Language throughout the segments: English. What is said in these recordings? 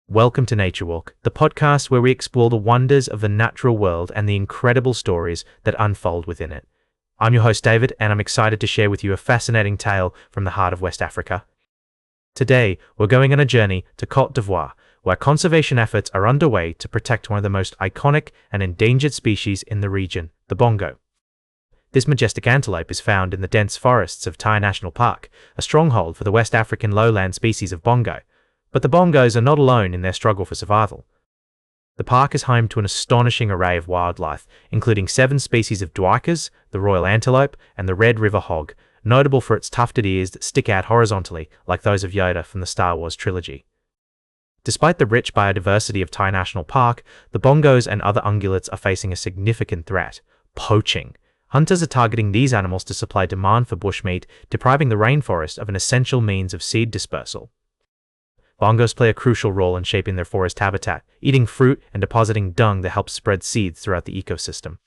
Welcome to Nature Walk, the podcast where we explore the wonders of the natural world and the incredible stories that unfold within it. I'm your host David, and I'm excited to share with you a fascinating tale from the heart of West Africa. Today, we're going on a journey to Côte d'Ivoire, where conservation efforts are underway to protect one of the most iconic and endangered species in the region, the bongo. This majestic antelope is found in the dense forests of Taï National Park, a stronghold for the West African lowland species of bongo. But the bongos are not alone in their struggle for survival. The park is home to an astonishing array of wildlife, including 7 species of duikers, the royal antelope, and the red river hog, notable for its tufted ears that stick out horizontally like those of Yoda from the Star Wars trilogy. Despite the rich biodiversity of Taï National Park, the bongos and other ungulates are facing a significant threat: poaching. Hunters are targeting these animals to supply demand for bushmeat, depriving the rainforest of an essential means of seed dispersal. Bongos play a crucial role in shaping their forest habitat, eating fruit and depositing dung that helps spread seeds throughout the ecosystem.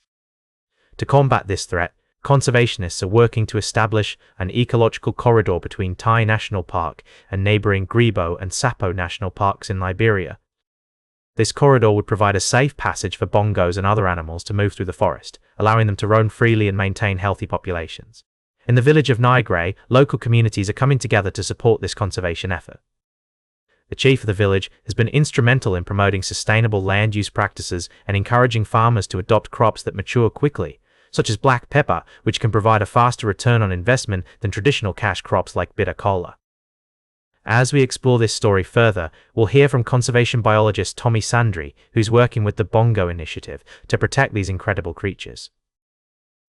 To combat this threat, conservationists are working to establish an ecological corridor between Taï National Park and neighboring Gribo and Sapo National Parks in Liberia. This corridor would provide a safe passage for bongos and other animals to move through the forest, allowing them to roam freely and maintain healthy populations. In the village of Nigre, local communities are coming together to support this conservation effort. The chief of the village has been instrumental in promoting sustainable land use practices and encouraging farmers to adopt crops that mature quickly, such as black pepper, which can provide a faster return on investment than traditional cash crops like bitter cola. As we explore this story further, we'll hear from conservation biologist Tommy Sandri, who's working with the Bongo Initiative to protect these incredible creatures.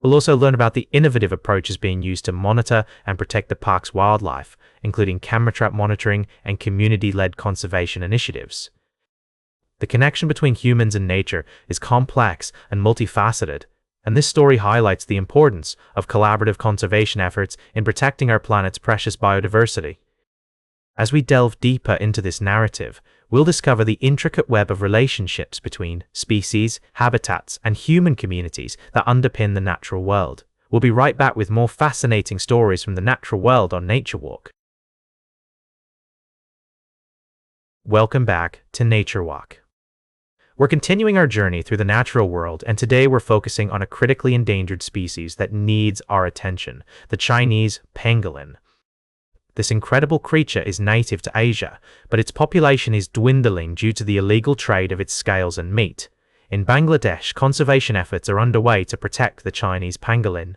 We'll also learn about the innovative approaches being used to monitor and protect the park's wildlife, including camera trap monitoring and community-led conservation initiatives. The connection between humans and nature is complex and multifaceted, and this story highlights the importance of collaborative conservation efforts in protecting our planet's precious biodiversity. As we delve deeper into this narrative, we'll discover the intricate web of relationships between species, habitats, and human communities that underpin the natural world. We'll be right back with more fascinating stories from the natural world on Nature Walk. Welcome back to Nature Walk. We're continuing our journey through the natural world, and today we're focusing on a critically endangered species that needs our attention: the Chinese pangolin. This incredible creature is native to Asia, but its population is dwindling due to the illegal trade of its scales and meat. In Bangladesh, conservation efforts are underway to protect the Chinese pangolin.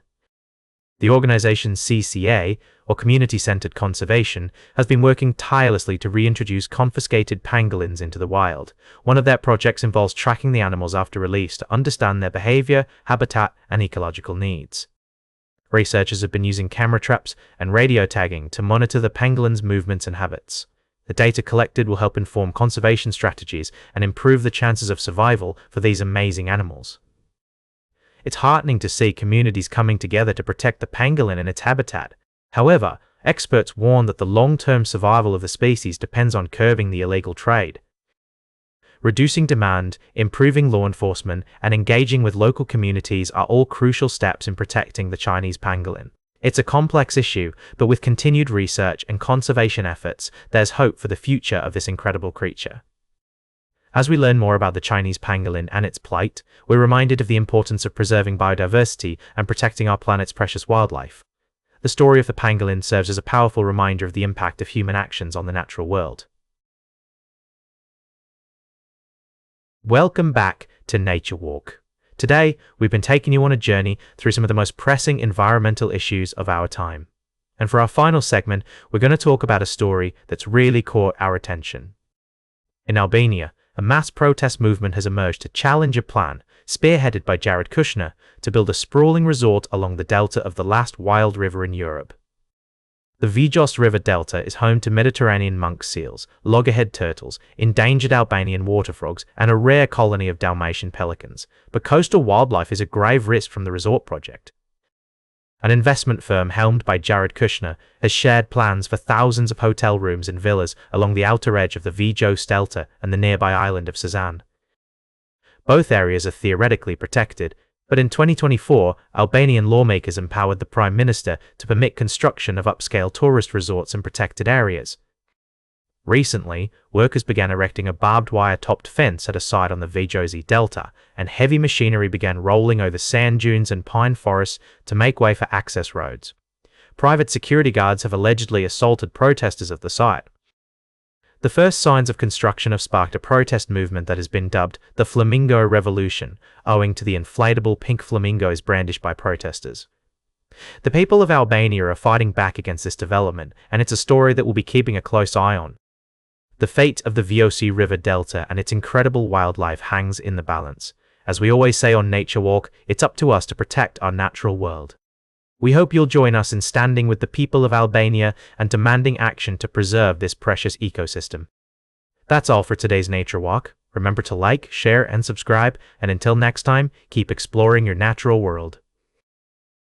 The organization CCA, or Community-Centered Conservation, has been working tirelessly to reintroduce confiscated pangolins into the wild. One of their projects involves tracking the animals after release to understand their behavior, habitat, and ecological needs. Researchers have been using camera traps and radio tagging to monitor the pangolin's movements and habits. The data collected will help inform conservation strategies and improve the chances of survival for these amazing animals. It's heartening to see communities coming together to protect the pangolin and its habitat. However, experts warn that the long-term survival of the species depends on curbing the illegal trade. Reducing demand, improving law enforcement, and engaging with local communities are all crucial steps in protecting the Chinese pangolin. It's a complex issue, but with continued research and conservation efforts, there's hope for the future of this incredible creature. As we learn more about the Chinese pangolin and its plight, we're reminded of the importance of preserving biodiversity and protecting our planet's precious wildlife. The story of the pangolin serves as a powerful reminder of the impact of human actions on the natural world. Welcome back to Nature Walk. Today, we've been taking you on a journey through some of the most pressing environmental issues of our time. And for our final segment, we're going to talk about a story that's really caught our attention. In Albania, a mass protest movement has emerged to challenge a plan, spearheaded by Jared Kushner, to build a sprawling resort along the delta of the last wild river in Europe. The Vijos River Delta is home to Mediterranean monk seals, loggerhead turtles, endangered Albanian water frogs, and a rare colony of Dalmatian pelicans, but coastal wildlife is a grave risk from the resort project. An investment firm helmed by Jared Kushner has shared plans for thousands of hotel rooms and villas along the outer edge of the Vijos Delta and the nearby island of Sazan. Both areas are theoretically protected, but in 2024, Albanian lawmakers empowered the Prime Minister to permit construction of upscale tourist resorts in protected areas. Recently, workers began erecting a barbed wire-topped fence at a site on the Vjosi Delta, and heavy machinery began rolling over sand dunes and pine forests to make way for access roads. Private security guards have allegedly assaulted protesters at the site. The first signs of construction have sparked a protest movement that has been dubbed the Flamingo Revolution, owing to the inflatable pink flamingos brandished by protesters. The people of Albania are fighting back against this development, and it's a story that we'll be keeping a close eye on. The fate of the Vjosi River Delta and its incredible wildlife hangs in the balance. As we always say on Nature Walk, it's up to us to protect our natural world. We hope you'll join us in standing with the people of Albania and demanding action to preserve this precious ecosystem. That's all for today's Nature Walk. Remember to like, share, and subscribe, and until next time, keep exploring your natural world.